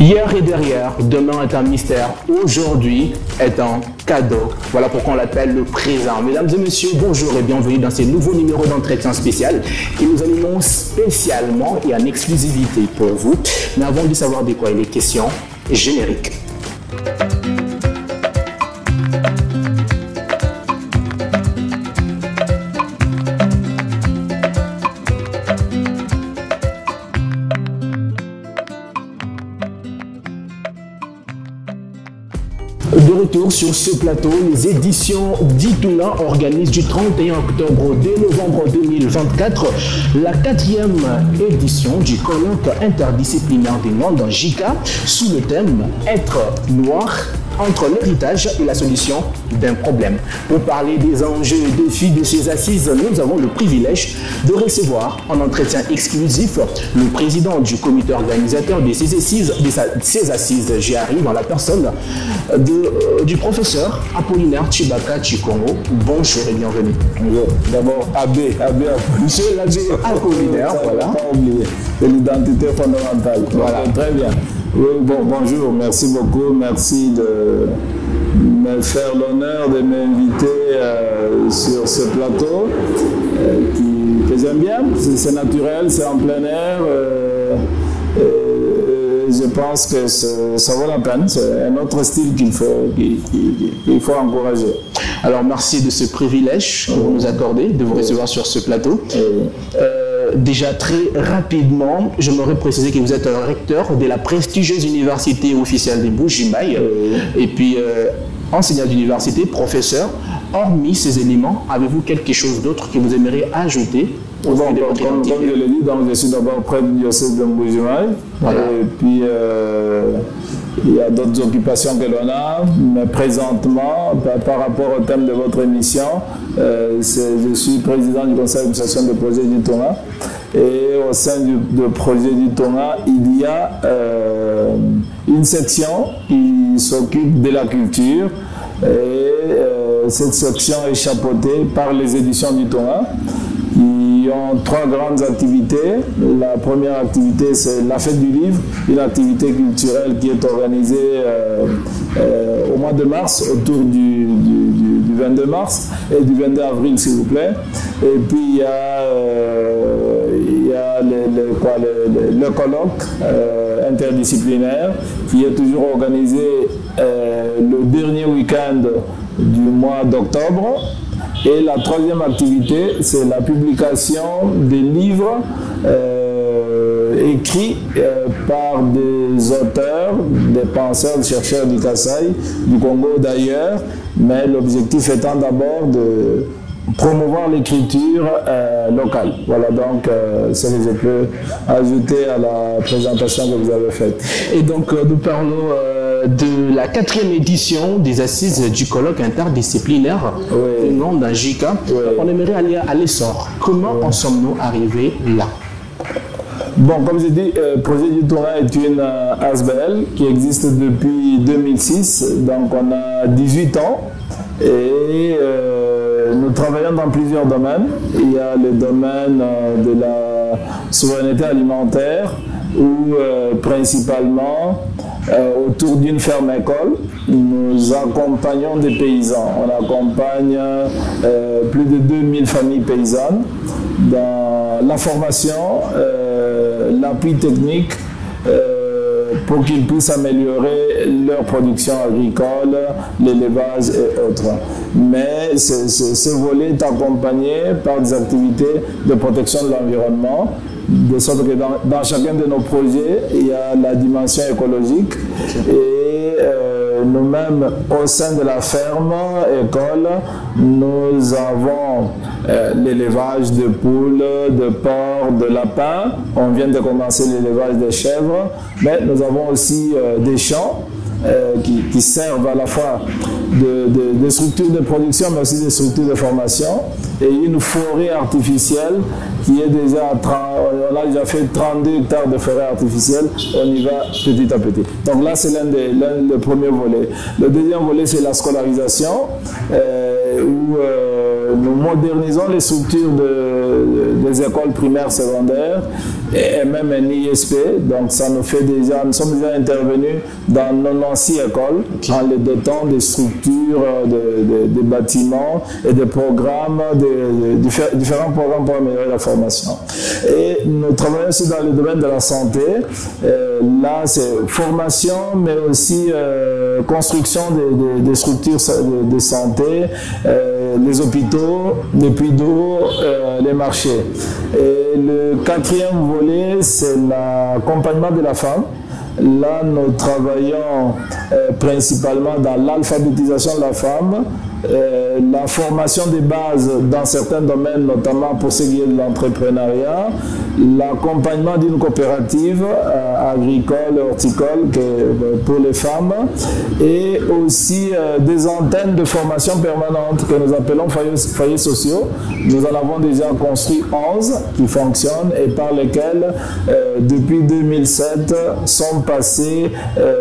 Hier et derrière, demain est un mystère, aujourd'hui est un cadeau. Voilà pourquoi on l'appelle le présent. Mesdames et messieurs, bonjour et bienvenue dans ce nouveau numéro d'entretien spécial que nous animons spécialement et en exclusivité pour vous. Mais avant de savoir de quoi il est question, générique. De retour sur ce plateau, les éditions d'Ituna organisent du 31 octobre au 2 novembre 2024 la 4e édition du colloque interdisciplinaire des Noms dans JICA sous le thème « Être noir ». Entre l'héritage et la solution d'un problème. Pour parler des enjeux et défis de ces assises, nous avons le privilège de recevoir en entretien exclusif le président du comité organisateur de ces assises. J'y arrive dans la personne du professeur Apollinaire Chibaka Chikongo. Bonjour et bienvenue. Bonjour. D'abord, Abbé Monsieur l'abbé Apollinaire, voilà. Pas oublier, c'est l'identité fondamentale. Voilà. Très bien. Oui, bonjour, merci beaucoup, merci de me faire l'honneur de m'inviter sur ce plateau que j'aime bien, c'est naturel, c'est en plein air, je pense que ça vaut la peine, c'est un autre style qu'il faut encourager. Alors merci de ce privilège que vous nous accordez, de vous recevoir sur ce plateau. Déjà très rapidement, j'aimerais préciser que vous êtes un recteur de la prestigieuse université officielle de Bujimaï et puis enseignant d'université, professeur. Hormis ces éléments, avez-vous quelque chose d'autre que vous aimeriez ajouter? Comme je l'ai dit, donc je suis d'abord prêtre du diocèse de Bujimaï. Voilà. Et puis il y a d'autres occupations que l'on a, mais présentement, par rapport au thème de votre émission, je suis président du conseil d'administration du projet d'Ituna. Et au sein du projet d'Ituna, il y a une section qui s'occupe de la culture. Et cette section est chapeautée par les éditions d'Ituna. Ils ont 3 grandes activités. La première activité, c'est la fête du livre, une activité culturelle qui est organisée au mois de mars, autour du 22 mars et du 22 avril, s'il vous plaît. Et puis, il y a le colloque interdisciplinaire qui est toujours organisé le dernier week-end du mois d'octobre. Et la 3e activité, c'est la publication des livres écrits par des auteurs, des penseurs, des chercheurs du Kasaï, du Congo d'ailleurs, mais l'objectif étant d'abord de promouvoir l'écriture locale. Voilà donc ce que je peux ajouter à la présentation que vous avez faite. Et donc nous parlons de la 4e édition des assises du colloque interdisciplinaire au nom d'un JICA. On aimerait aller à l'essor. Comment en sommes-nous arrivés là? Bon, comme j'ai dit, Projet d'Ituna est une ASBL qui existe depuis 2006, donc on a 18 ans et nous travaillons dans plusieurs domaines. Il y a le domaine de la souveraineté alimentaire où principalement autour d'une ferme-école, nous accompagnons des paysans. On accompagne plus de 2000 familles paysannes dans la formation, l'appui technique pour qu'ils puissent améliorer leur production agricole, l'élevage et autres. Mais ce volet est accompagné par des activités de protection de l'environnement, de sorte que dans chacun de nos projets, il y a la dimension écologique et nous-mêmes, au sein de la ferme école, nous avons l'élevage de poules, de porcs, de lapins. On vient de commencer l'élevage des chèvres, mais nous avons aussi des champs qui servent à la fois de structures de production, mais aussi des structures de formation, et une forêt artificielle qui est déjà on a déjà fait 32 hectares de forêt artificielle, on y va petit à petit. Donc là, c'est l'un des premiers volets. Le deuxième volet, c'est la scolarisation, où nous modernisons les structures des écoles primaires, secondaires, et même un ISP. Donc ça nous fait déjà, nous sommes déjà intervenus dans 96 écoles en les dotant des structures, des bâtiments et des programmes, différents programmes pour améliorer la formation. Et nous travaillons aussi dans le domaine de la santé. Là, c'est formation, mais aussi construction des structures de santé, les hôpitaux, les puits d'eau, les marchés. Et le quatrième volet, c'est l'accompagnement de la femme. Là, nous travaillons principalement dans l'alphabétisation de la femme, la formation des bases dans certains domaines, notamment pour ce qui est de l'entrepreneuriat, l'accompagnement d'une coopérative agricole, horticole pour les femmes, et aussi des antennes de formation permanente que nous appelons foyers sociaux. Nous en avons déjà construit 11 qui fonctionnent et par lesquels, depuis 2007, sont passées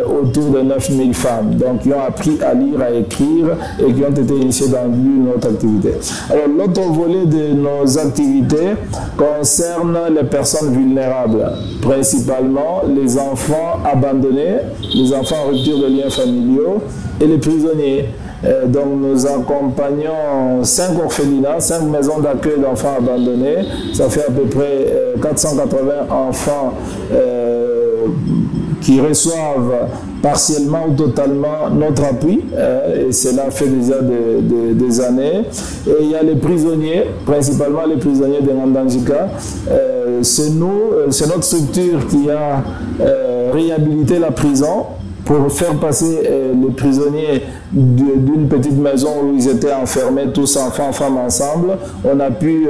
autour de 9000 femmes, donc qui ont appris à lire, à écrire et qui ont été initiés dans notre activité. Alors l'autre volet de nos activités concerne les personnes vulnérables, principalement les enfants abandonnés, les enfants en rupture de liens familiaux et les prisonniers. Donc nous accompagnons 5 orphelinats, 5 maisons d'accueil d'enfants abandonnés. Ça fait à peu près 480 enfants qui reçoivent partiellement ou totalement notre appui, et cela fait déjà des années. Et il y a les prisonniers, principalement les prisonniers de Ngandanjika. C'est notre structure qui a réhabilité la prison pour faire passer les prisonniers d'une petite maison où ils étaient enfermés, tous enfants, femmes ensemble. On a pu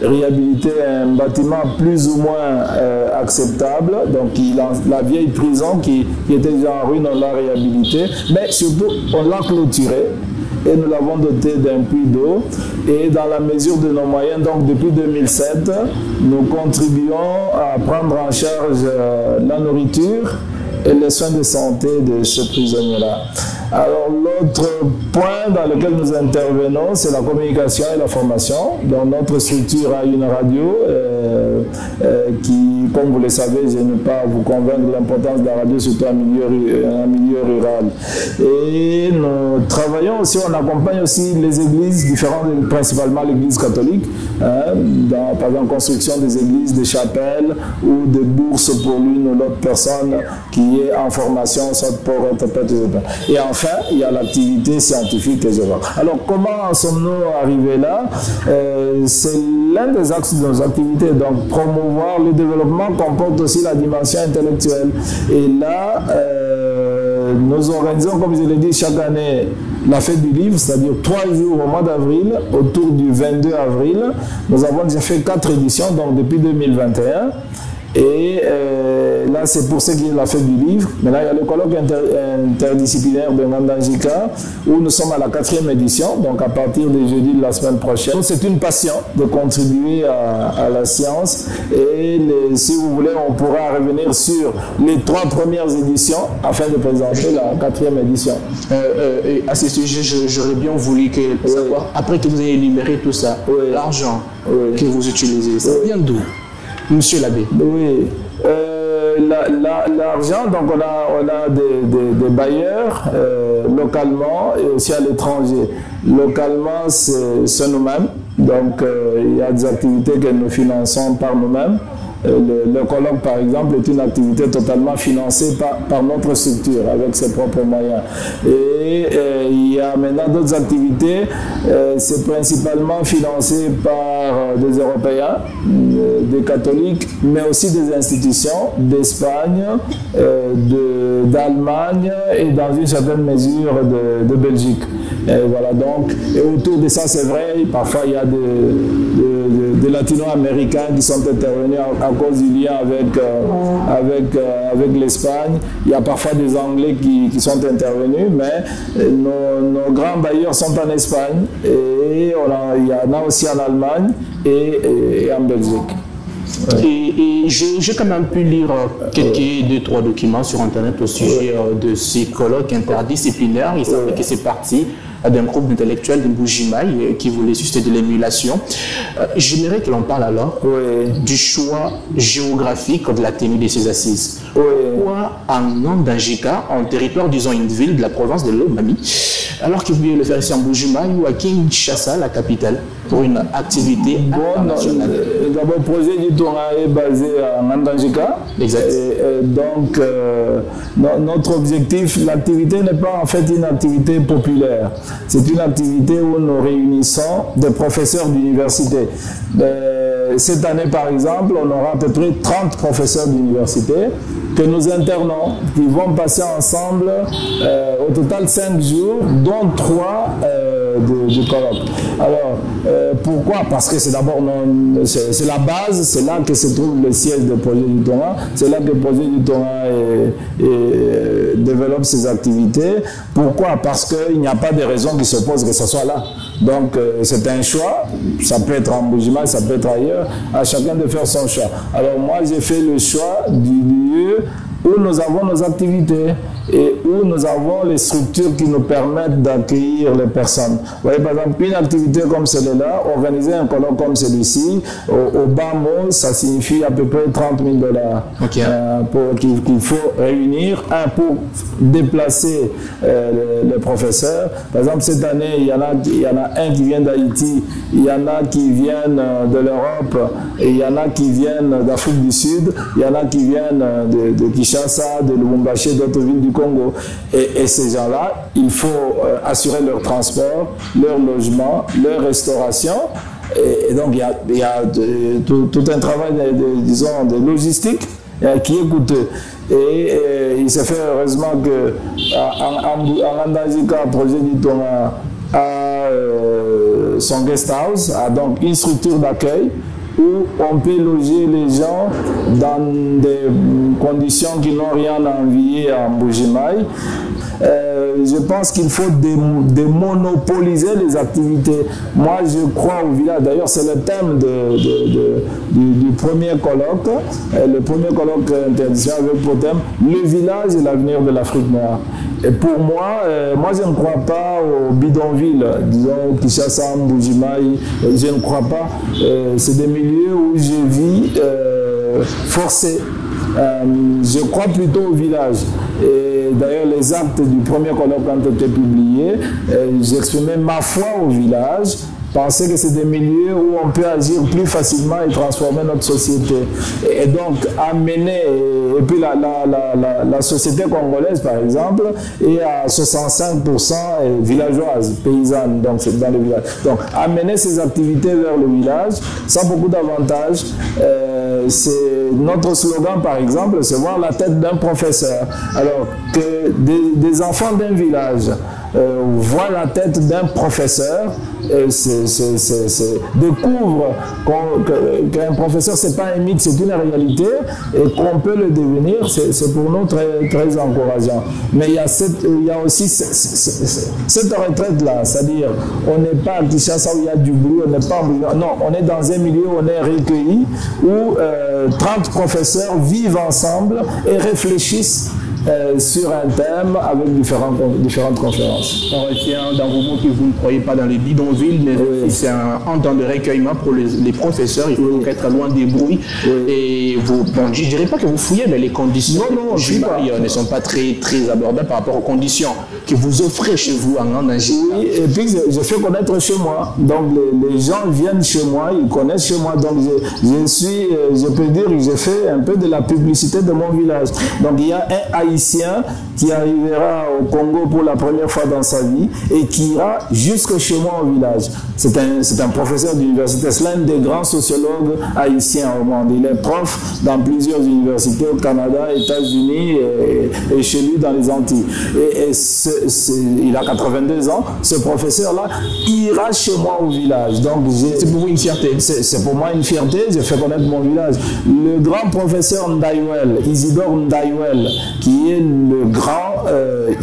réhabiliter un bâtiment plus ou moins acceptable. Donc la vieille prison qui était déjà en ruine, on l'a réhabilité. Mais surtout, on l'a clôturé. Et nous l'avons doté d'un puits d'eau. Et dans la mesure de nos moyens, donc depuis 2007, nous contribuons à prendre en charge la nourriture et les soins de santé de ce prisonnier-là. Alors l'autre point dans lequel nous intervenons, c'est la communication et la formation. Donc notre structure a une radio qui, comme vous le savez, je ne vais pas vous convaincre de l'importance de la radio, surtout en milieu rural. Et nous travaillons aussi, on accompagne aussi les églises différentes, principalement l'église catholique, dans, par exemple, construction des églises, des chapelles ou des bourses pour l'une ou l'autre personne qui est en formation, soit pour interpréter. Et enfin, il y a l'activité scientifique que je vois. Alors, comment en sommes-nous arrivés là? C'est l'un des axes de nos activités. Donc, promouvoir le développement comporte aussi la dimension intellectuelle. Et là, nous organisons, comme je l'ai dit, chaque année, la fête du livre, c'est-à-dire 3 jours au mois d'avril, autour du 22 avril. Nous avons déjà fait 4 éditions, donc depuis 2021. Et là, c'est pour ce qui est la fête du livre. Maintenant, il y a le colloque interdisciplinaire de Ngandanjika, où nous sommes à la 4e édition, donc à partir de jeudi de la semaine prochaine. C'est une passion de contribuer à la science. Et si vous voulez, on pourra revenir sur les 3 premières éditions afin de présenter la 4e édition. Et à ce sujet, j'aurais bien voulu savoir, après que vous ayez énuméré tout ça, l'argent que vous utilisez, ça vient d'où, Monsieur l'abbé? Oui. L'argent, donc on a des bailleurs localement et aussi à l'étranger. Localement, c'est nous-mêmes. Donc il y a des activités que nous finançons par nous-mêmes. Le colloque, par exemple, est une activité totalement financée par notre structure, avec ses propres moyens. Et il y a maintenant d'autres activités, c'est principalement financé par des Européens, des catholiques, mais aussi des institutions d'Espagne, d'Allemagne et dans une certaine mesure de Belgique. Et voilà, donc, et autour de ça, c'est vrai, parfois il y a des latino-américains qui sont intervenus à cause du lien avec l'Espagne. Il y a parfois des Anglais qui sont intervenus, mais nos grands bailleurs sont en Espagne et il y en a aussi en Allemagne et en Belgique. Ouais. Et j'ai quand même pu lire deux, trois documents sur Internet au sujet de ces colloques interdisciplinaires. Il semble que c'est parti d'un groupe d'intellectuels de Mbuji-Mayi qui voulait susciter de l'émulation. J'aimerais que l'on parle alors du choix géographique de la tenue de ces assises. Pourquoi en Andangika, en territoire, disons une ville de la province de Lomami, alors que vous pouvez le faire ici en Mbuji-Mayi ou à Kinshasa, la capitale, pour une activité internationale? D'abord, le projet du Tonga est basé en Andangika. Exact. Donc, notre objectif, l'activité n'est pas en fait une activité populaire. C'est une activité où nous réunissons des professeurs d'université. Cette année, par exemple, on aura à peu près 30 professeurs d'université que nous internons, qui vont passer ensemble au total 5 jours, dont 3 de colloque. Alors, pourquoi? Parce que c'est d'abord c'est la base, c'est là que se trouve le siège du projet du Tonga, c'est là que le projet du Tonga développe ses activités. Pourquoi? Parce qu'il n'y a pas de raison qui s'oppose que ce soit là. Donc, c'est un choix, ça peut être en Mbuji-Mayi, ça peut être ailleurs, à chacun de faire son choix. Alors moi, j'ai fait le choix du lieu où nous avons nos activités et où nous avons les structures qui nous permettent d'accueillir les personnes. Vous voyez, par exemple, une activité comme celle-là, organiser un colloque comme celui-ci, au bas mot, ça signifie à peu près 30 000 $. Qu'il faut réunir, pour déplacer les professeurs. Par exemple, cette année, il y en a un qui vient d'Haïti, il y en a qui viennent de l'Europe, et il y en a qui viennent d'Afrique du Sud, il y en a qui viennent de Kinshasa, de Lubumbashi, d'autres villes du Congo. Et ces gens-là, il faut assurer leur transport, leur logement, leur restauration. Et donc, il y a tout un travail, disons, de logistique qui est coûteux. Et il s'est fait heureusement qu'en Andangika, le projet du Tonga a son guest house, a donc une structure d'accueil où on peut loger les gens dans des conditions qui n'ont rien à envier à Mbuji-Mayi. Je pense qu'il faut démonopoliser les activités. Moi, je crois au village. D'ailleurs, c'est le thème du premier colloque. Le premier colloque interdisciplinaire avec pour thème « Le village et l'avenir de l'Afrique noire ». Et pour moi, je ne crois pas aux bidonvilles, disons Kinshasa, Mbuji-Mayi. Je ne crois pas. C'est des milieux où je vis forcé. Je crois plutôt au village. Et d'ailleurs, les actes du premier colloque ont été publiés. J'exprimais ma foi au village. Penser que c'est des milieux où on peut agir plus facilement et transformer notre société. Et donc, amener, et puis la société congolaise, par exemple, est à 65% villageoise, paysanne, donc c'est dans le village. Donc, amener ces activités vers le village, ça a beaucoup d'avantages. C'est notre slogan, par exemple, c'est voir la tête d'un professeur. Alors, que des enfants d'un village voient la tête d'un professeur, découvrent qu'un professeur, c'est pas un mythe, c'est une réalité, et qu'on peut le devenir, c'est pour nous très, très encourageant. Mais il y a aussi cette retraite-là, c'est-à-dire, on n'est pas à Kinshasa où il y a du bruit, on n'est pas non, on est dans un milieu où on est recueilli, où 30 professeurs vivent ensemble et réfléchissent sur un thème avec différentes conférences. On retient dans vos mots que vous ne croyez pas dans les bidonvilles, mais c'est un temps de recueillement pour les professeurs. Il faut être loin des bruits. Et vous, bon, je ne dirais pas que vous fouillez, mais les conditions ne sont pas très, très abordables par rapport aux conditions que vous offrez chez vous en Andangika. Oui, et puis je fais connaître chez moi. Donc les gens viennent chez moi, ils connaissent chez moi. Donc je peux dire que j'ai fait un peu de la publicité de mon village. Donc il y a un haïtien qui arrivera au Congo pour la première fois dans sa vie et qui ira jusque chez moi au village. C'est un professeur d'université, c'est l'un des grands sociologues haïtiens au monde. Il est prof dans plusieurs universités au Canada, États-Unis et chez lui dans les Antilles. Il a 82 ans. Ce professeur-là ira chez moi au village. Donc c'est pour vous une fierté. C'est pour moi une fierté. J'ai fait connaître mon village. Le grand professeur Ndaiwel, Isidore Ndaiwel, qui est le grand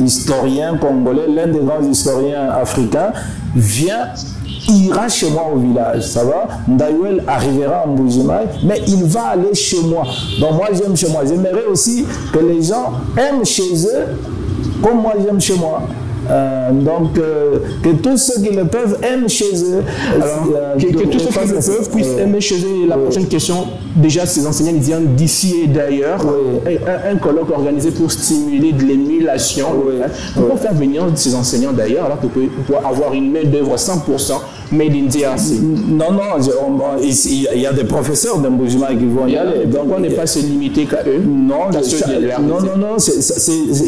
historien congolais, l'un des grands historiens africains, ira chez moi au village, ça va? Ndaiwel arrivera en Mbuji-Mayi, mais il va aller chez moi. Donc moi j'aime chez moi. J'aimerais aussi que les gens aiment chez eux comme moi j'aime chez moi. Donc que tous ceux qui le peuvent aiment chez eux. Alors, que tous ceux qui le peuvent puissent aimer chez eux. La prochaine question, déjà ces enseignants viennent d'ici et d'ailleurs. Un colloque organisé pour stimuler de l'émulation. Pourquoi faire venir ces enseignants d'ailleurs alors pour avoir une main d'œuvre 100% made in DRC? Non, il y a des professeurs de Mbuji-Mayi qui vont y aller. Donc on n'est pas se limiter qu'à eux. Non,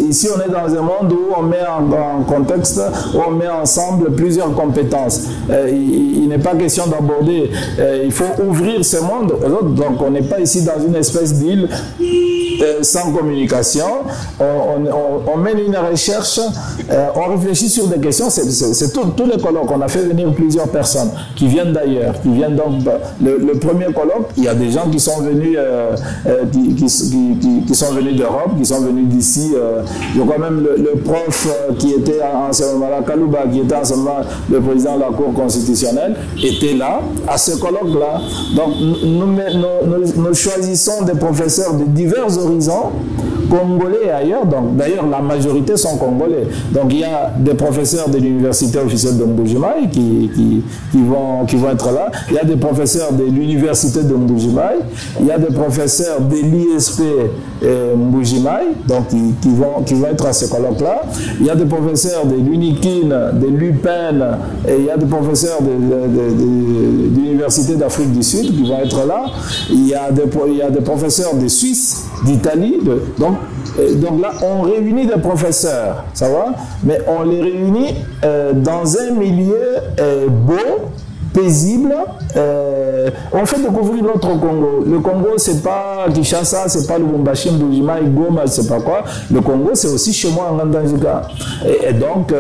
ici on est dans un monde où on met en contexte, où on met ensemble plusieurs compétences. Il n'est pas question d'aborder, il faut ouvrir ce monde aux autres. Donc on n'est pas ici dans une espèce d'île sans communication. On mène une recherche, on réfléchit sur des questions. C'est tous les colloques. On a fait venir plusieurs personnes qui viennent d'ailleurs, qui viennent donc le premier colloque. Il y a des gens qui sont venus qui sont venus d'Europe, qui sont venus d'ici. Il y a quand même le prof qui était en ce moment-là, Kalouba, qui était en ce moment le président de la Cour constitutionnelle, était là, à ce colloque-là. Donc nous choisissons des professeurs de divers horizons, congolais et ailleurs. Donc d'ailleurs la majorité sont congolais. Donc il y a des professeurs de l'université officielle de Mbuji-Mayi qui vont être là. Il y a des professeurs de l'université de Mbuji-Mayi. Il y a des professeurs de l'ISP Mbuji-Mayi, donc qui vont être à ce colloque-là. Il y a des professeurs de l'UNIKIN, de l'UPEN, et il y a des professeurs de l'université d'Afrique du Sud qui vont être là. Il y a des professeurs de Suisse, d'Italie. Donc là, on réunit des professeurs, ça va, mais on les réunit dans un milieu beau, paisible. On fait découvrir notre Congo. Le Congo, c'est pas Kinshasa, c'est pas Lubumbashi, Mbuji-Mayi, Goma, c'est pas quoi. Le Congo, c'est aussi chez moi en Ngandanjika. Et donc,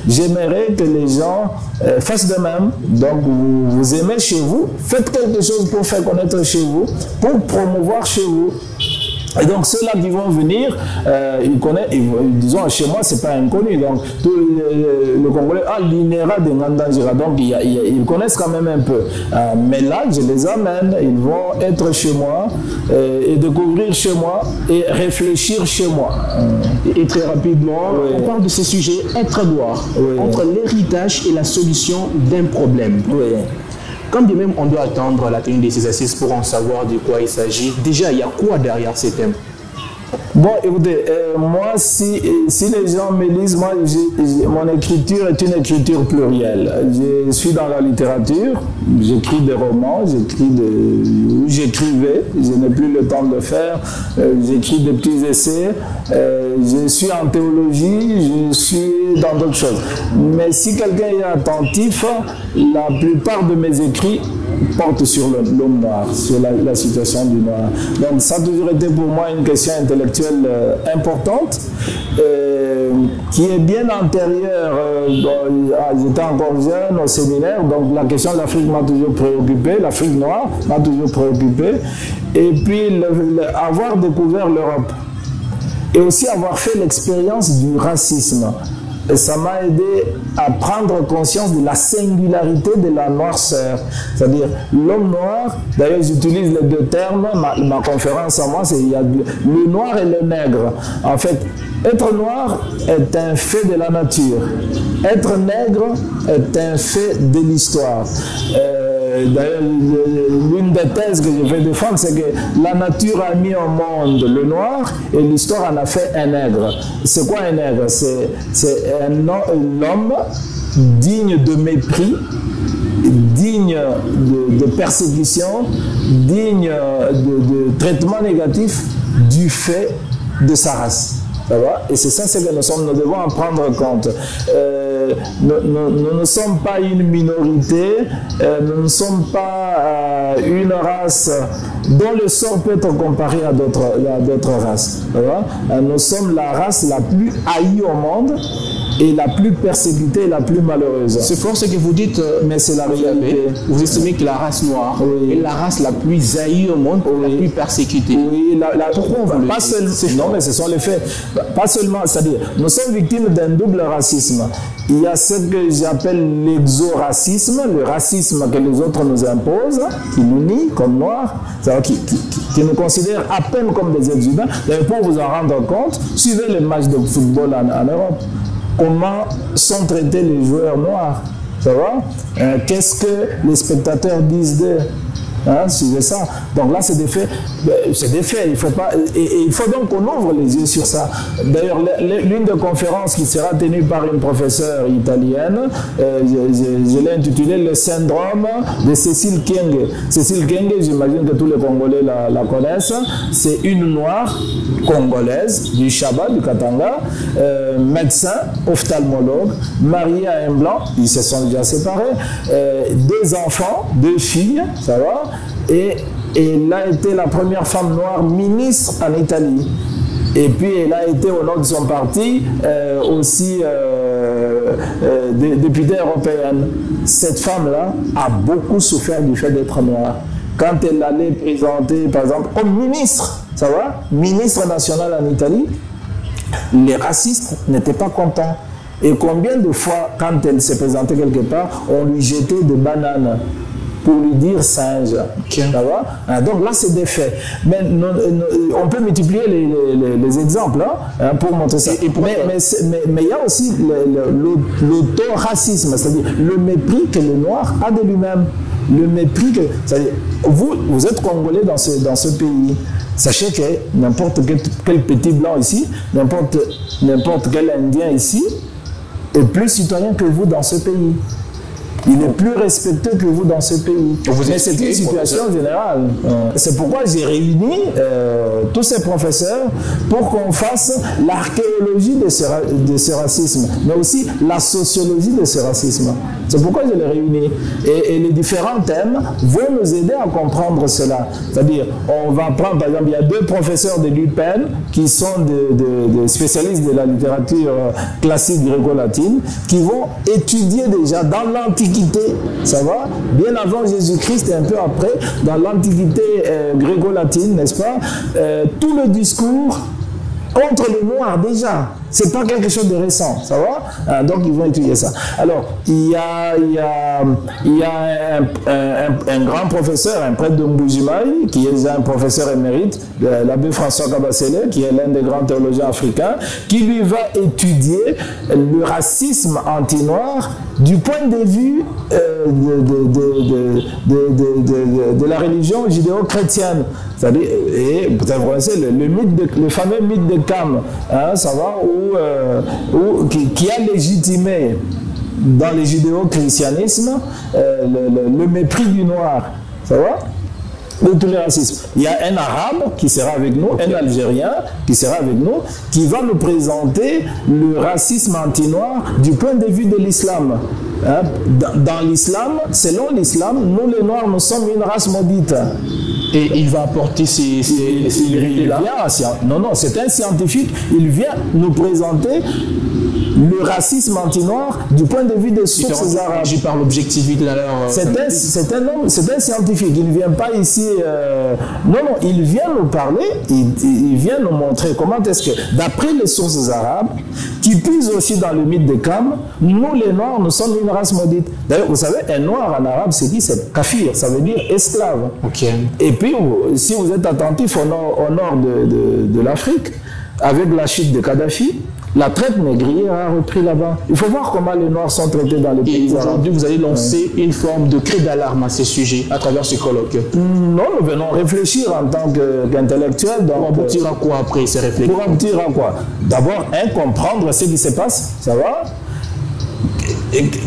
j'aimerais que les gens fassent de même. Donc, vous aimez chez vous, faites quelque chose pour faire connaître chez vous, pour promouvoir chez vous. Et donc ceux-là qui vont venir, ils connaissent, disons chez moi c'est pas inconnu, donc tout le Congolais, l'INERA de Ngandanjika, donc ils connaissent quand même un peu. Mais là je les amène, ils vont être chez moi et découvrir chez moi et réfléchir chez moi. Et très rapidement, on parle de ces sujets intradoirs, entre l'héritage et la solution d'un problème. Quand bien même on doit attendre la tenue de ces assises pour en savoir de quoi il s'agit, déjà il y a quoi derrière ces thèmes? Bon, écoutez, moi, si les gens me lisent, moi, mon écriture est une écriture plurielle. Je suis dans la littérature, j'écris des romans, j'écrivais, je n'ai plus le temps de le faire, j'écris des petits essais, je suis en théologie, je suis dans d'autres choses. Mais si quelqu'un est attentif, la plupart de mes écrits portent sur l'homme noir, sur la situation du noir. Donc ça a toujours été pour moi une question intellectuelle importante, qui est bien antérieure. J'étais encore jeune au séminaire, donc la question de l'Afrique m'a toujours préoccupé, l'Afrique noire m'a toujours préoccupé. Et puis avoir découvert l'Europe et aussi avoir fait l'expérience du racisme. Et ça m'a aidé à prendre conscience de la singularité de la noirceur. C'est-à-dire l'homme noir, d'ailleurs j'utilise les deux termes, ma conférence à moi, c'est il y a le noir et le nègre. En fait, être noir est un fait de la nature. Être nègre est un fait de l'histoire. D'ailleurs, l'une des thèses que je vais défendre, c'est que la nature a mis au monde le noir et l'histoire en a fait un nègre. C'est quoi un nègre? C'est un homme digne de mépris, digne de persécution, digne de traitement négatif du fait de sa race. Ça va? Et c'est ça ce que nous devons en prendre compte. Nous ne sommes pas une minorité, nous ne sommes pas une race dont le sort peut être comparé à d'autres races. Ça va? Nous sommes la race la plus haïe au monde et la plus persécutée et la plus malheureuse. C'est fort ce que vous dites, mais c'est la réalité. Vous estimez que la race noire est la race la plus haïe au monde, la plus persécutée. Oui, pas seulement. Non, mais ce sont les faits. Pas seulement, c'est-à-dire, nous sommes victimes d'un double racisme. Il y a ce que j'appelle l'exo-racisme, le racisme que les autres nous imposent, qui nous nie comme noirs, qui nous considèrent à peine comme des êtres humains. Et pour vous en rendre compte, suivez les matchs de football en Europe. Comment sont traités les joueurs noirs? Ça va? Qu'est-ce que les spectateurs disent d'eux? Hein, c'est ça. Donc là, c'est des faits. C'est des faits. Il faut pas, et il faut donc qu'on ouvre les yeux sur ça. D'ailleurs, l'une des conférences qui sera tenue par une professeure italienne, je l'ai intitulée le syndrome de Cécile Kyenge. Cécile Kyenge, j'imagine que tous les Congolais la connaissent. C'est une noire congolaise du Chaba, du Katanga, médecin, ophtalmologue, mariée à un blanc. Ils se sont déjà séparés. 2 enfants, 2 filles, ça va. Et elle a été la première femme noire ministre en Italie. Et puis elle a été au nom de son parti aussi députée européenne. Cette femme-là a beaucoup souffert du fait d'être noire. Quand elle allait présenter, par exemple, comme ministre, ça va, ministre national en Italie, les racistes n'étaient pas contents. Et combien de fois, quand elle s'est présentée quelque part, on lui jetait des bananes pour lui dire singe. Okay. Ça va? Donc là, c'est des faits. Mais on peut multiplier les exemples hein, pour montrer ça. Mais il y a aussi l'auto-racisme, c'est-à-dire le mépris que le noir a de lui-même. Le mépris que... C'est-à-dire, vous êtes Congolais dans ce pays. Sachez que n'importe quel petit blanc ici, n'importe quel Indien ici, est plus citoyen que vous dans ce pays. Il est plus respecté que vous dans ce pays. Mais c'est une situation générale. C'est pourquoi j'ai réuni tous ces professeurs pour qu'on fasse l'archéologie de ce racisme, mais aussi la sociologie de ce racisme. C'est pourquoi je les réunis. Et les différents thèmes vont nous aider à comprendre cela. C'est-à-dire, on va prendre, par exemple, il y a 2 professeurs de l'UPEN qui sont des spécialistes de la littérature classique gréco-latine, qui vont étudier déjà dans l'Antiquité, ça va, bien avant Jésus-Christ et un peu après, dans l'Antiquité gréco-latine, n'est-ce pas, tout le discours contre les Noirs déjà. C'est pas quelque chose de récent, ça va? Donc ils vont étudier ça. Alors, il y a un grand professeur, un prêtre de Mbujimaï, qui est un professeur émérite, l'abbé François Kabasele, qui est l'un des grands théologiens africains, qui lui va étudier le racisme anti-noir du point de vue de la religion judéo-chrétienne. C'est-à-dire, et peut-être vous connaissez le fameux mythe de Cam, hein, ça va, qui a légitimé dans le judéo-christianisme le mépris du noir. Ça va? De tous les racismes. Il y a un arabe qui sera avec nous, un algérien qui sera avec nous, qui va nous présenter le racisme anti-noir du point de vue de l'islam. Hein? Dans l'islam, selon l'islam, nous les noirs, nous sommes une race maudite. Et il va apporter ces vérités-là. Non, c'est un scientifique. Il vient nous présenter le racisme anti-noir du point de vue des sources arabes. J'ai par l'objectivité d'ailleurs. C'est un scientifique. Il ne vient pas ici. Non, il vient nous parler. Il vient nous montrer comment est-ce que, d'après les sources arabes, qui puisent aussi dans le mythe de Cam, nous les Noirs, nous sommes une race maudite. D'ailleurs, vous savez, un Noir en arabe, c'est dit, c'est kafir, ça veut dire esclave. Okay. Et puis, si vous êtes attentif au nord de l'Afrique, avec la chute de Kadhafi, la traite négrière a repris là-bas. Il faut voir comment les Noirs sont traités dans les pays arabes. Aujourd'hui, vous allez lancer une forme de cri d'alarme à ces sujets à travers ce colloque. Non, nous venons réfléchir en tant qu'intellectuels. Pour aboutir à quoi après ces réflexions? Pour aboutir à quoi? D'abord, comprendre ce qui se passe, ça va?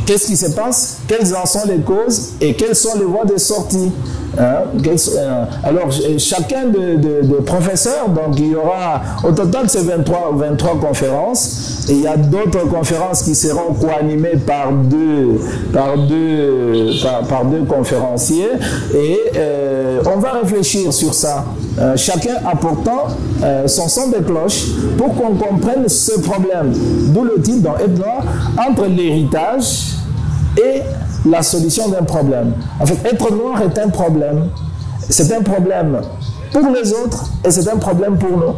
Qu'est-ce qui se passe? Quelles en sont les causes et quelles sont les voies de sortie? Alors, chacun de professeurs, donc il y aura, au total, c'est 23 conférences, et il y a d'autres conférences qui seront co-animées par deux conférenciers, et on va réfléchir sur ça, chacun apportant son son de cloche pour qu'on comprenne ce problème, d'où le titre dans Hebdoa, entre l'héritage et la solution d'un problème. En fait, être noir est un problème. C'est un problème pour les autres et c'est un problème pour nous.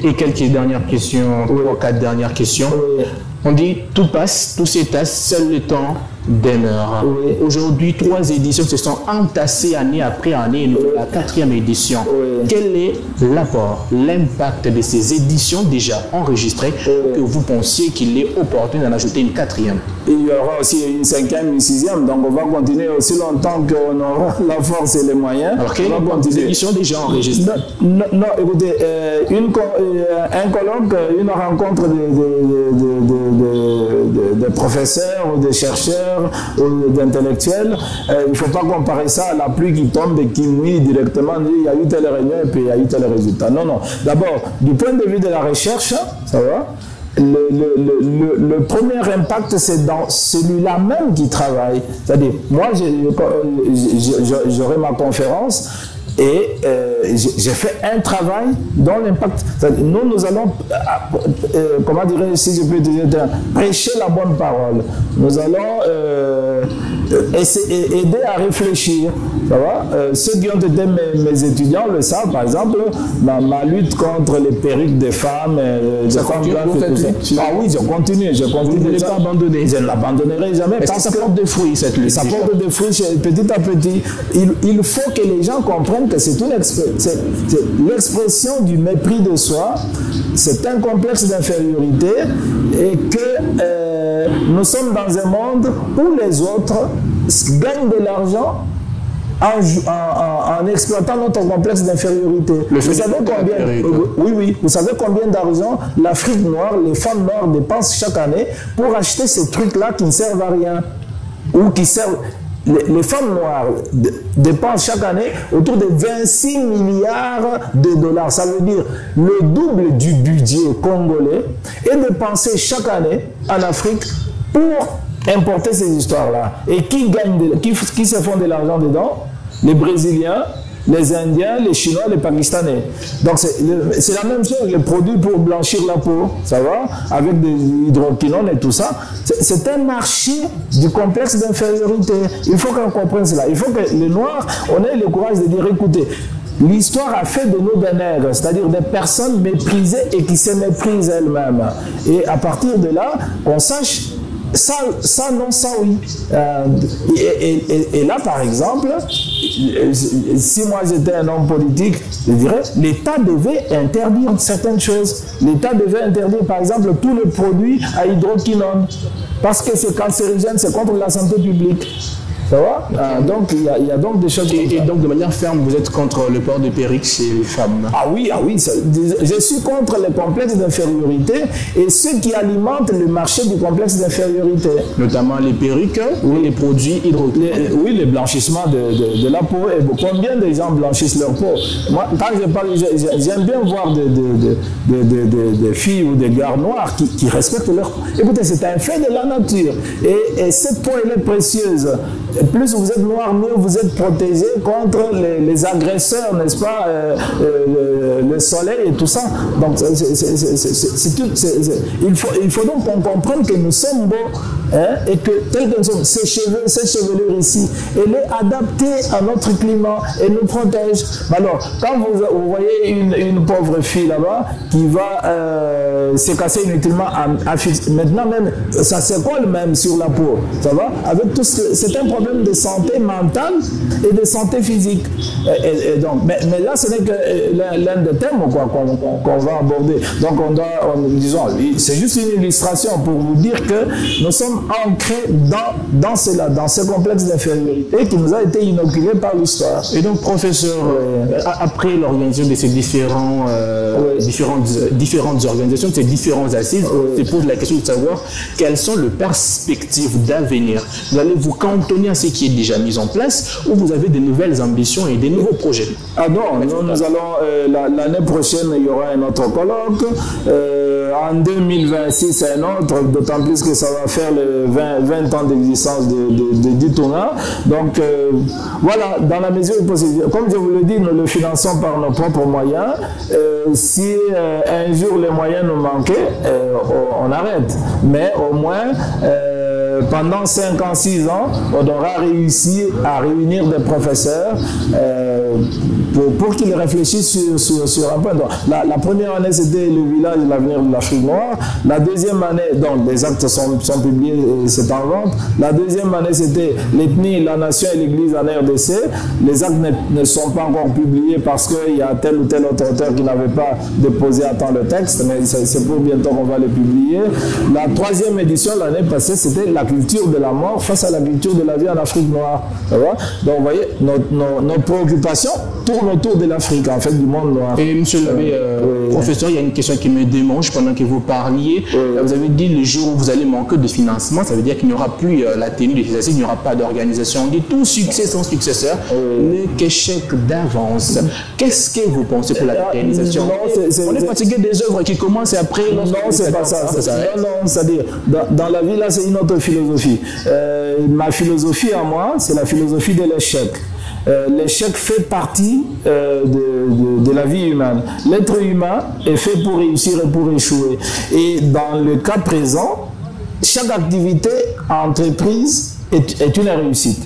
Et quelques dernières questions, oui. 3 4 dernières questions. Oui. On dit tout passe, tout s'étasse, seul le temps demeure. Oui. Aujourd'hui, 3 éditions se sont entassées année après année, nous, la 4e édition. Oui. Quel est l'apport, l'impact de ces éditions déjà enregistrées que vous pensiez qu'il est opportun d'en ajouter une 4e? Il y aura aussi une 5e, une 6e, donc on va continuer aussi longtemps qu'on aura la force et les moyens. Alors quelles éditions déjà enregistrées? Non, écoutez, un colloque, une rencontre de professeurs ou de chercheurs ou d'intellectuels, il ne faut pas comparer ça à la pluie qui tombe et qui nuit directement. Il y a eu tel réunion et puis il y a eu tel résultat. Non, non. D'abord, du point de vue de la recherche, ça va, le premier impact, c'est dans celui-là même qui travaille. C'est-à-dire, moi, j'aurai ma conférence et j'ai fait un travail dont l'impact... Nous allons, comment dirais-je, si je peux dire, prêcher la bonne parole. Nous allons aider à réfléchir. Ça va? Ceux qui ont été mes étudiants le savent, par exemple, ma lutte contre les perruques des femmes. Ça continue, ah oui, je continue. Vous ne l'avez pas abandonné. Je ne l'abandonnerai jamais. Parce que ça porte des fruits, cette lutte. Ça porte des fruits petit à petit. Il faut que les gens comprennent que c'est l'expression du mépris de soi, c'est un complexe d'infériorité et que nous sommes dans un monde où les autres gagnent de l'argent en exploitant notre complexe d'infériorité. Vous savez combien, vous savez combien d'argent l'Afrique noire, les femmes noires dépensent chaque année pour acheter ces trucs-là qui ne servent à rien ou qui servent... Les femmes noires dépensent chaque année autour de 26 milliards de dollars. Ça veut dire le double du budget congolais est dépensé chaque année en Afrique pour importer ces histoires-là. Et qui se font de l'argent dedans? Les Brésiliens, les Indiens, les Chinois, les Pakistanais. Donc c'est la même chose, les produits pour blanchir la peau, ça va, avec des hydroquinones et tout ça. C'est un marché du complexe d'infériorité. Il faut qu'on comprenne cela. Il faut que les Noirs, on ait le courage de dire, écoutez, l'histoire a fait de nous des nègres, c'est-à-dire des personnes méprisées et qui se méprisent elles-mêmes. Et à partir de là, on sache ça non, ça oui. Et là, par exemple, si moi j'étais un homme politique, je dirais, l'État devait interdire certaines choses. L'État devait interdire, par exemple, tous les produits à hydroquinone. Parce que c'est cancérigène, c'est contre la santé publique. Ça va? Donc, il y a donc des choses... Et donc, de manière ferme, vous êtes contre le port de perruque chez les femmes? Ah oui. Je suis contre les complexes d'infériorité et ceux qui alimentent le marché du complexe d'infériorité. Notamment les perruques ou les produits hydroquinés. Oui, le blanchissement de la peau. Et combien de gens blanchissent leur peau? Moi, quand je parle, j'aime bien voir des filles ou des gars noirs qui respectent leur peau. Écoutez, c'est un fait de la nature. Et cette peau, elle est précieuse. Plus vous êtes noir, mieux vous êtes protégé contre les agresseurs, n'est-ce pas, le soleil et tout ça. Donc, il faut donc qu'on comprenne que nous sommes beaux, hein, et que tel que nous sommes, ces cheveux, cette chevelure ici, elle est adaptée à notre climat et nous protège. Alors, quand vous voyez une pauvre fille là-bas qui va se casser inutilement, maintenant même, ça se colle même sur la peau, ça va, avec tout c'est un problème de santé mentale et de santé physique. Et donc, mais là, ce n'est que l'un des thèmes qu'on va aborder. Donc, disons, c'est juste une illustration pour vous dire que nous sommes ancrés dans cela, dans ce complexe d'infériorité qui nous a été inoculé par l'histoire. Et donc, professeur, après l'organisation de ces différentes organisations, de ces différentes assises, se pose la question de savoir quelles sont les perspectives d'avenir. Vous allez vous cantonner à ce qui est déjà mis en place ou vous avez de nouvelles ambitions et des nouveaux projets? Ah non, nous allons, l'année prochaine, il y aura un autre colloque. En 2026, un autre, d'autant plus que ça va faire les 20 ans d'existence de Dituna. Donc, voilà, dans la mesure du possible. Comme je vous le dis, nous le finançons par nos propres moyens. Si un jour les moyens nous manquaient, on arrête. Mais au moins, pendant 5 ans, 6 ans, on aura réussi à réunir des professeurs pour qu'ils réfléchissent sur un point. Donc, la première année, c'était le village de l'avenir de l'Afrique noire. La deuxième année, donc les actes sont publiés, c'est en vente. La deuxième année, c'était l'ethnie, la nation et l'église en RDC. Les actes ne sont pas encore publiés parce qu'il y a tel ou tel autre auteur qui n'avait pas déposé à temps le texte, mais c'est pour bientôt qu'on va le publier. La troisième édition, l'année passée, c'était la culture de la mort face à la culture de la vie en Afrique noire. Donc, vous voyez, nos préoccupations tournent autour de l'Afrique, en fait, du monde noir. Et monsieur l'abbé, professeur, il y a une question qui me démange pendant que vous parliez. Vous avez dit le jour où vous allez manquer de financement, ça veut dire qu'il n'y aura plus la tenue de ces il n'y aura pas d'organisation. On dit tout succès sans successeur n'est qu'échec d'avance. Qu'est-ce que vous pensez pour la réalisation? On est fatigué des œuvres qui commencent et après... Non, c'est pas ça. Non, c'est-à-dire, dans la vie, là, c'est une autre philosophie. Ma philosophie à moi, c'est la philosophie de l'échec. L'échec fait partie de la vie humaine. L'être humain est fait pour réussir et pour échouer. Et dans le cas présent, chaque activité entreprise est une réussite.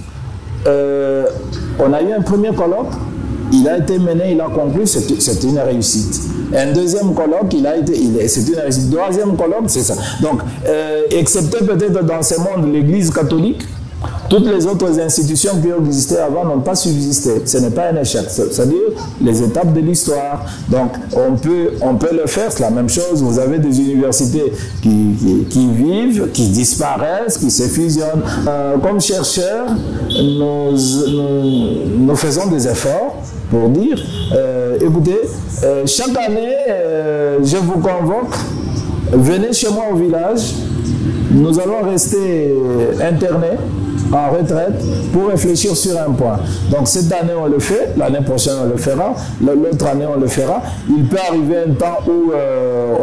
On a eu un premier colloque, il a été mené, il a conclu, c'est une réussite. Un deuxième colloque, c'est une réussite. Troisième colloque, c'est ça. Donc, excepté peut-être dans ce monde, l'Église catholique, toutes les autres institutions qui ont existé avant n'ont pas subsisté. Ce n'est pas un échec. C'est-à-dire les étapes de l'histoire. Donc, on peut le faire. C'est la même chose. Vous avez des universités qui vivent, qui disparaissent, qui se fusionnent. Comme chercheurs, nous faisons des efforts pour dire, écoutez, chaque année, je vous convoque, venez chez moi au village. Nous allons rester internés, en retraite, pour réfléchir sur un point. Donc cette année on le fait, l'année prochaine on le fera, l'autre année on le fera. Il peut arriver un temps où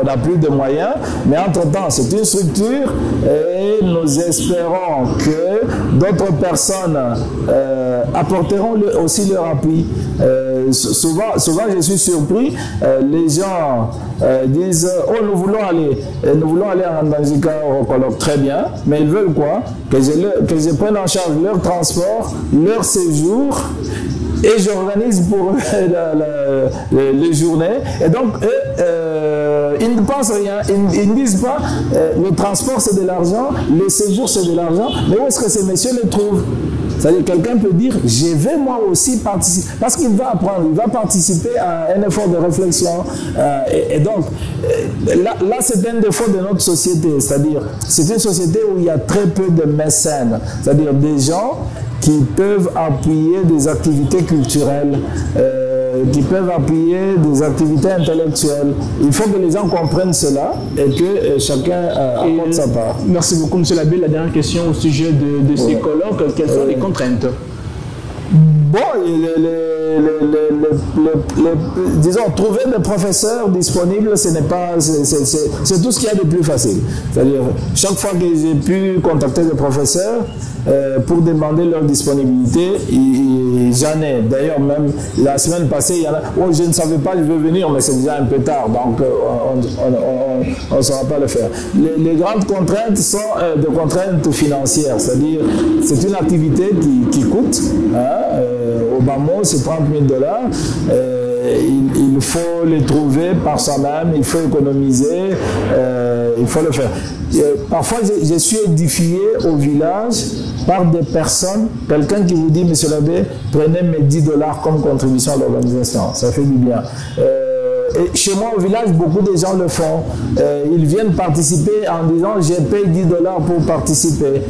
on n'a plus de moyens, mais entre-temps c'est une structure et nous espérons que d'autres personnes apporteront aussi leur appui. Souvent je suis surpris, les gens disent « Oh, nous voulons aller en Tanganyika au colloque, très bien, mais ils veulent quoi? Que je prenne en charge leur transport, leur séjour, et j'organise pour eux les journées. Et donc, ils ne pensent rien. Ils ne disent pas, le transport c'est de l'argent, le séjour c'est de l'argent, mais où est-ce que ces messieurs le trouvent? C'est-à-dire quelqu'un peut dire, je vais moi aussi participer, parce qu'il va apprendre, il va participer à un effort de réflexion. Et donc, là c'est un défaut de notre société, c'est-à-dire, c'est une société où il y a très peu de mécènes, c'est-à-dire des gens qui peuvent appuyer des activités culturelles, qui peuvent appuyer des activités intellectuelles. Il faut que les gens comprennent cela et que chacun apporte sa part. Merci beaucoup, monsieur l'abbé. La dernière question au sujet de ces colloques, quelles sont les contraintes? Bon, disons, trouver des professeurs disponibles, ce n'est pas, c'est tout ce qu'il y a de plus facile. C'est-à-dire, chaque fois que j'ai pu contacter des professeurs pour demander leur disponibilité, j'en ai. D'ailleurs, même la semaine passée, il y en a, oh, je ne savais pas, je veux venir, mais c'est déjà un peu tard, donc on ne saura pas le faire. Les grandes contraintes sont des contraintes financières, c'est-à-dire, c'est une activité qui coûte, hein, au bas mot, c'est 30 000 $. Il faut les trouver par soi-même, il faut économiser, il faut le faire. Parfois, je suis édifié au village par des personnes, quelqu'un qui vous dit, monsieur l'abbé, prenez mes 10 $ comme contribution à l'organisation, ça fait du bien. Et chez moi au village, beaucoup de gens le font. Ils viennent participer en disant « j'ai payé 10 $ pour participer ».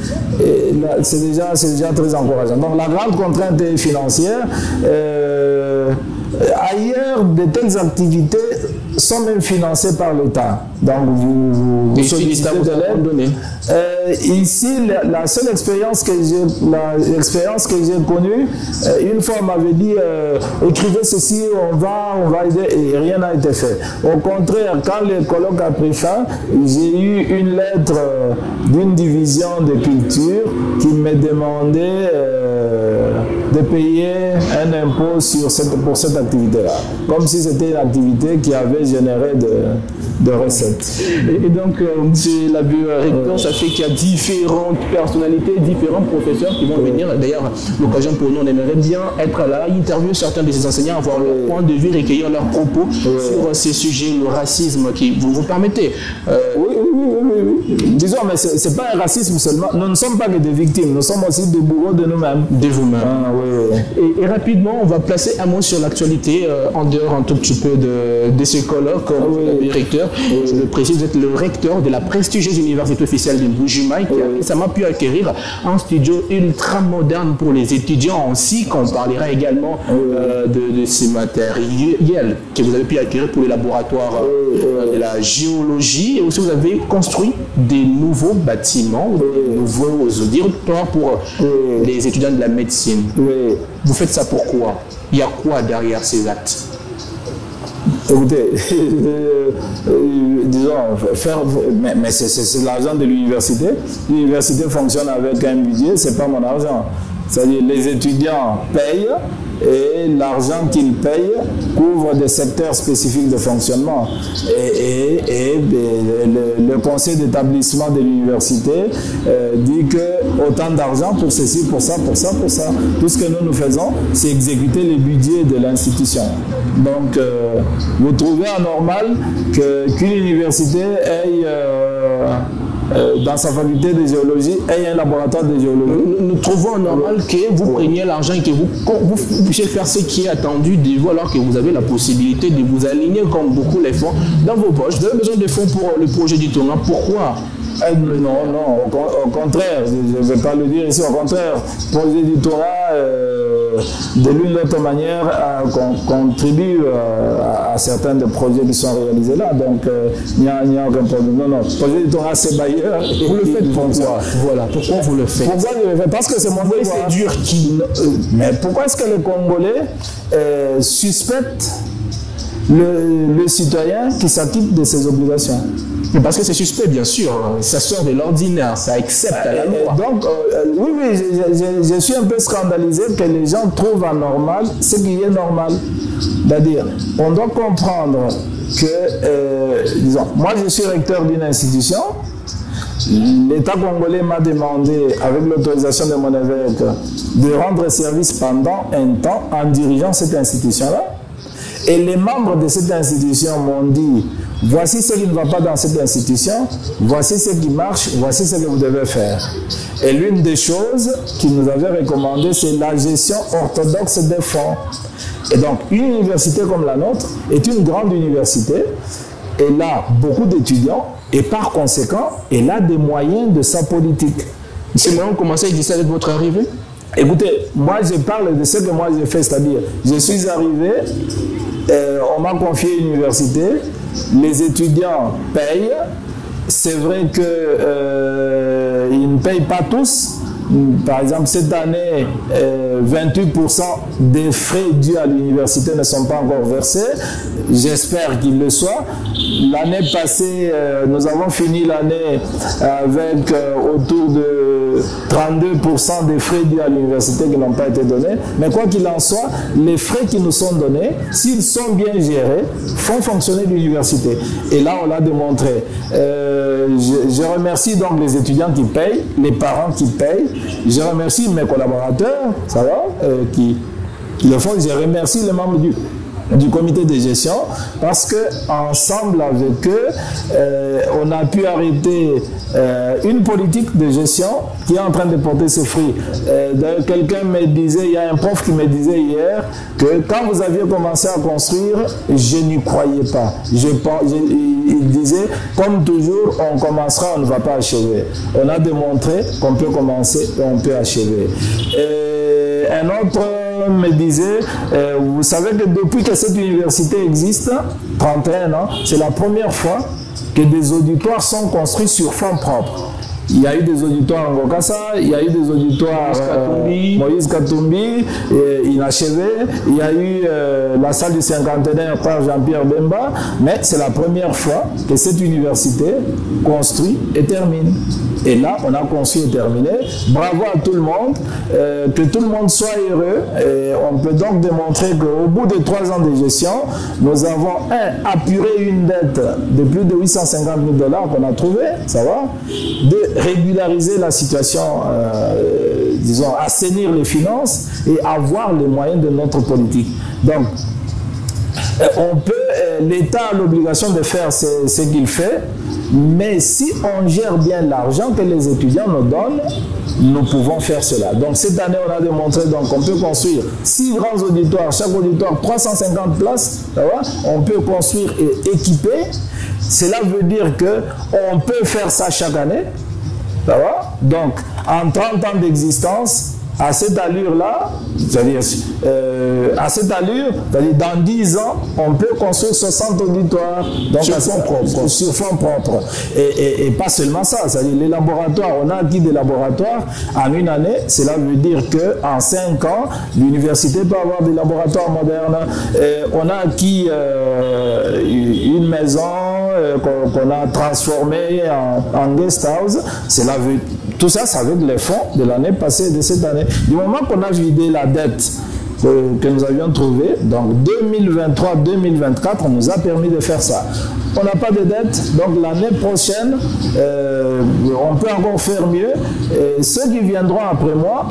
C'est déjà très encourageant. Donc la grande contrainte est financière. Ailleurs, de telles activités sont même financés par l'État. Donc, vous sollicitez de l'aide. Ici, la seule expérience que j'ai connue, une fois on m'avait dit écrivez ceci, on va aider, et rien n'a été fait. Au contraire, quand le colloque a pris fin, j'ai eu une lettre d'une division de culture qui me demandait de payer un impôt pour cette activité-là, comme si c'était une activité qui avait généré de recettes. Et donc, monsieur l'abbé recteur, ça fait qu'il y a différentes personnalités, différents professeurs qui vont venir. D'ailleurs, l'occasion pour nous, on aimerait bien être là, interviewer certains de ces enseignants, avoir leur point de vue, recueillir leurs propos sur ces sujets, le racisme, qui vous permettez. Oui. Disons, mais ce n'est pas un racisme seulement. Nous ne sommes pas que des victimes, nous sommes aussi des bourreaux de nous-mêmes. De vous-même. Ah, oui. Et rapidement, on va placer un mot sur l'actualité, en dehors un tout petit peu de ce colloque. Le recteur, je le précise, vous êtes le recteur de la prestigieuse université officielle de Mbuji-Mayi, qui a récemment pu acquérir un studio ultra moderne pour les étudiants ainsi qu'on parlera également de ces matériels que vous avez pu acquérir pour les laboratoires de la géologie, et aussi vous avez construit des nouveaux bâtiments, des nouveaux auditoires pour les étudiants de la médecine. Vous faites ça pourquoi? Il y a quoi derrière ces actes? Écoutez, disons, mais c'est l'argent de l'université. L'université fonctionne avec un budget, c'est pas mon argent. C'est-à-dire les étudiants payent et l'argent qu'ils payent couvre des secteurs spécifiques de fonctionnement. Et le conseil d'établissement de l'université dit que autant d'argent pour ceci, pour ça, pour ça, pour ça. Tout ce que nous faisons, c'est exécuter le budget de l'institution. Donc, vous trouvez anormal qu'une université ait dans sa faculté de géologie et un laboratoire de géologie. Nous trouvons normal que vous preniez l'argent et que vous puissiez faire ce qui est attendu de vous, alors que vous avez la possibilité de vous aligner comme beaucoup les font dans vos poches. Vous avez besoin de fonds pour le projet du tournant. Pourquoi? Non, au contraire, je ne vais pas le dire ici, au contraire, le projet du Torah, de l'une ou l'autre manière, contribue à certains des projets qui sont réalisés là, donc il n'y a aucun problème. Non, le projet du Torah, c'est bailleur. Vous le faites pourquoi? Voilà, pourquoi vous le faites? Pourquoi je le fais? Parce que c'est mon devoir. C'est dur qui... Mais pourquoi est-ce que les Congolais suspectent le citoyen qui s'acquitte de ses obligations? Parce que c'est suspect, bien sûr. Ça sort de l'ordinaire, ça accepte à la loi. Donc, oui, je suis un peu scandalisé que les gens trouvent anormal ce qui est normal. C'est-à-dire, on doit comprendre que, disons, moi je suis recteur d'une institution. L'État congolais m'a demandé, avec l'autorisation de mon évêque, de rendre service pendant un temps en dirigeant cette institution-là. Et les membres de cette institution m'ont dit, voici ce qui ne va pas dans cette institution, voici ce qui marche, voici ce que vous devez faire. Et l'une des choses qu'ils nous avaient recommandé, c'est la gestion orthodoxe des fonds. Et donc, une université comme la nôtre est une grande université, elle a beaucoup d'étudiants, et par conséquent, elle a des moyens de sa politique. Ces moyens ont commencé à exister avec votre arrivée? Écoutez, moi je parle de ce que moi j'ai fait, c'est-à-dire, je suis arrivé, on m'a confié une université, les étudiants payent, c'est vrai qu'ils ne payent pas tous. Par exemple, cette année, 28% des frais dus à l'université ne sont pas encore versés. J'espère qu'ils le soient. L'année passée, nous avons fini l'année avec autour de 32% des frais dus à l'université qui n'ont pas été donnés. Mais quoi qu'il en soit, les frais qui nous sont donnés, s'ils sont bien gérés, font fonctionner l'université. Et là, on l'a démontré. Je remercie donc les étudiants qui payent, les parents qui payent. Je remercie mes collaborateurs, ça va, qui le font. Je remercie les membres du comité de gestion parce que ensemble avec eux, on a pu arrêter une politique de gestion qui est en train de porter ses fruits. Quelqu'un me disait, il y a un prof qui me disait hier que quand vous aviez commencé à construire, je n'y croyais pas. Il disait, comme toujours, on commencera, on ne va pas achever. On a démontré qu'on peut commencer et on peut achever. Un autre même me disait, vous savez que depuis que cette université existe, 31 ans, c'est la première fois que des auditoires sont construits sur fonds propres. Il y a eu des auditoires en Ngokassa, il y a eu des auditoires Moïse Katumbi, inachevé, il y a eu la salle du cinquantenaire par Jean-Pierre Bemba, mais c'est la première fois que cette université construit et termine. Et là, on a construit et terminé. Bravo à tout le monde, que tout le monde soit heureux. Et on peut donc démontrer qu'au bout de 3 ans de gestion, nous avons apuré une dette de plus de 850 000 $ qu'on a trouvé, ça va, de régulariser la situation, disons, assainir les finances et avoir les moyens de notre politique. Donc, l'État a l'obligation de faire ce qu'il fait, mais si on gère bien l'argent que les étudiants nous donnent, nous pouvons faire cela. Donc cette année, on a démontré qu'on peut construire 6 grands auditoires, chaque auditoire 350 places, on peut construire et équiper. Cela veut dire qu'on peut faire ça chaque année. Donc, en 30 ans d'existence, à cette allure-là, c'est-à-dire dans 10 ans, on peut construire 60 auditoires sur fonds propres. Et pas seulement ça, c'est-à-dire les laboratoires, on a acquis des laboratoires en une année, cela veut dire qu'en 5 ans, l'université peut avoir des laboratoires modernes. On a acquis une maison qu'on a transformée en guest house. Tout ça, c'est avec les fonds de l'année passée et de cette année. Du moment qu'on a vidé la dette que nous avions trouvée, donc 2023-2024, on nous a permis de faire ça. On n'a pas de dette, donc l'année prochaine, on peut encore faire mieux. Et ceux qui viendront après moi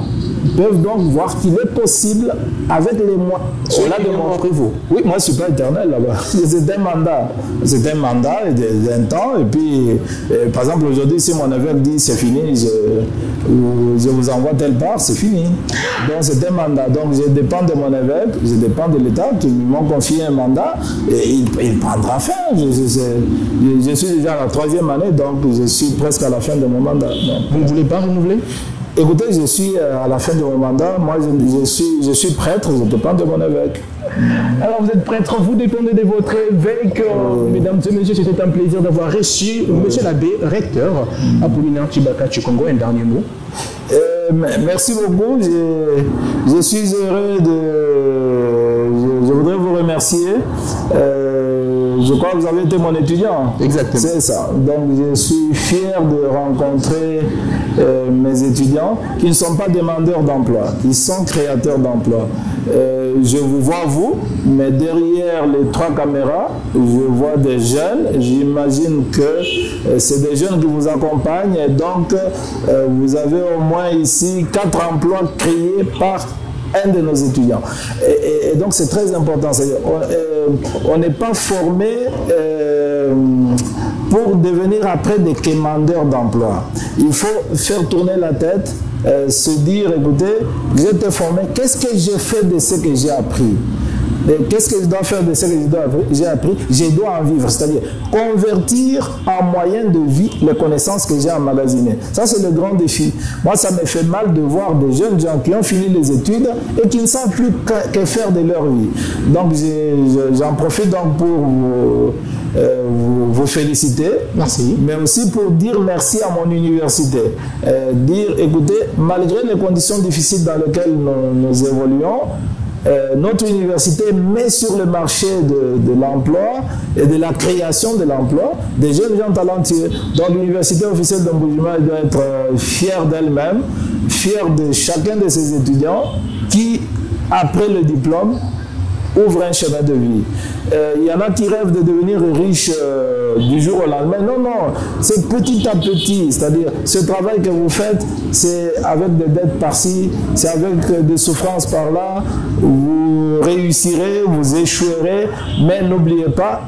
peuvent donc voir qu'il est possible avec les mois. Cela démontre vous. Oui, moi je ne suis pas éternel là-bas. C'est un mandat. C'est un mandat d'un temps. Et puis, par exemple, aujourd'hui, si mon évêque dit c'est fini, je vous envoie telle part, c'est fini. Donc c'est un mandat. Donc je dépends de mon évêque, je dépends de l'État qui m'ont confié un mandat et il prendra fin. Je suis déjà à la 3e année, donc je suis presque à la fin de mon mandat. Vous ne voulez pas renouveler? Écoutez, je suis à la fin de mon mandat. Moi, je suis prêtre, je dépends de mon évêque. Alors, vous êtes prêtre, vous dépendez de votre évêque. Mesdames et messieurs, c'était un plaisir d'avoir reçu monsieur l'abbé recteur Apollinaire Tshibaka Tshikongo. Un dernier mot. Merci beaucoup. Je suis heureux je voudrais vous remercier. Je crois que vous avez été mon étudiant. Exactement. C'est ça. Donc je suis fier de rencontrer mes étudiants qui ne sont pas demandeurs d'emploi, qui sont créateurs d'emploi. Je vous vois vous, mais derrière les 3 caméras, je vois des jeunes. J'imagine que c'est des jeunes qui vous accompagnent et donc vous avez au moins ici 4 emplois créés par un de nos étudiants. Et donc c'est très important. On n'est pas formé pour devenir après des quémandeurs d'emploi. Il faut faire tourner la tête, se dire, écoutez, j'ai été formé, qu'est-ce que j'ai fait de ce que j'ai appris? Qu'est-ce que je dois faire de ce que j'ai appris? Je dois en vivre, c'est-à-dire convertir en moyen de vie les connaissances que j'ai emmagasinées. Ça, c'est le grand défi. Moi, ça me fait mal de voir des jeunes gens qui ont fini les études et qui ne savent plus que faire de leur vie. Donc, j'en profite donc pour vous féliciter. Merci. Mais aussi pour dire merci à mon université. Dire, écoutez, malgré les conditions difficiles dans lesquelles nous évoluons, notre université met sur le marché de l'emploi et de la création de l'emploi des jeunes gens talentueux. Donc l'université officielle de Mbuji-Mayi doit être fière d'elle-même, fière de chacun de ses étudiants qui, après le diplôme, ouvre un chemin de vie. Il y en a qui rêvent de devenir riches du jour au lendemain. Non, non, c'est petit à petit. C'est-à-dire, ce travail que vous faites, c'est avec des dettes par-ci, c'est avec des souffrances par-là. Vous réussirez, vous échouerez, mais n'oubliez pas,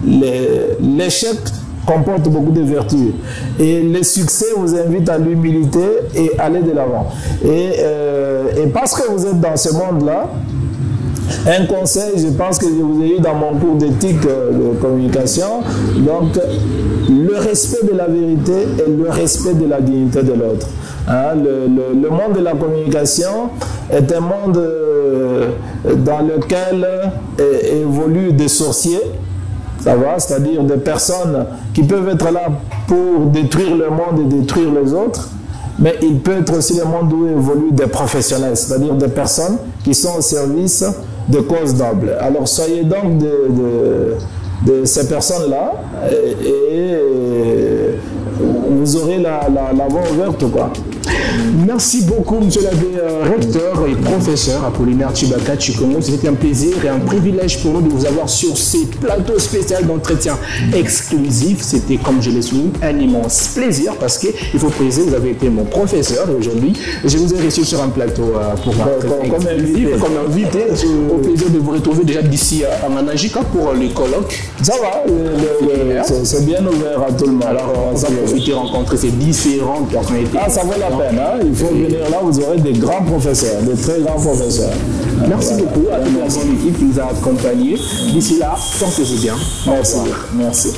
l'échec comporte beaucoup de vertus. Et le succès vous invite à l'humilité et aller de l'avant. Et parce que vous êtes dans ce monde-là, un conseil, je pense que je vous ai eu dans mon cours d'éthique de communication. Donc, le respect de la vérité et le respect de la dignité de l'autre. Hein, le monde de la communication est un monde dans lequel évoluent des sorciers, ça va, c'est-à-dire des personnes qui peuvent être là pour détruire le monde et détruire les autres, mais il peut être aussi le monde où évoluent des professionnels, c'est-à-dire des personnes qui sont au service de causes nobles. Alors soyez donc de ces personnes-là et vous aurez la voie ouverte, quoi. Merci beaucoup, monsieur l'abbé recteur et professeur Apollinaire Tshibaka Tshikomo. C'était un plaisir et un privilège pour nous de vous avoir sur ces plateaux spéciaux d'entretien exclusif. C'était, comme je l'ai souligné, un immense plaisir parce qu'il faut préciser, vous avez été mon professeur et aujourd'hui, je vous ai reçu sur un plateau pour comme invité. Au plaisir de vous retrouver déjà d'ici à Manajika pour le colloque. Ça va, c'est bien ouvert à tout le monde. Alors, on va profiter de rencontrer ces différentes personnalités. Ah, ça vaut la peine, hein? Il faut venir là, vous aurez des grands professeurs, des très grands professeurs. Merci beaucoup à toute la grande équipe qui nous a accompagnés. D'ici là, portez-vous bien. Merci. Merci.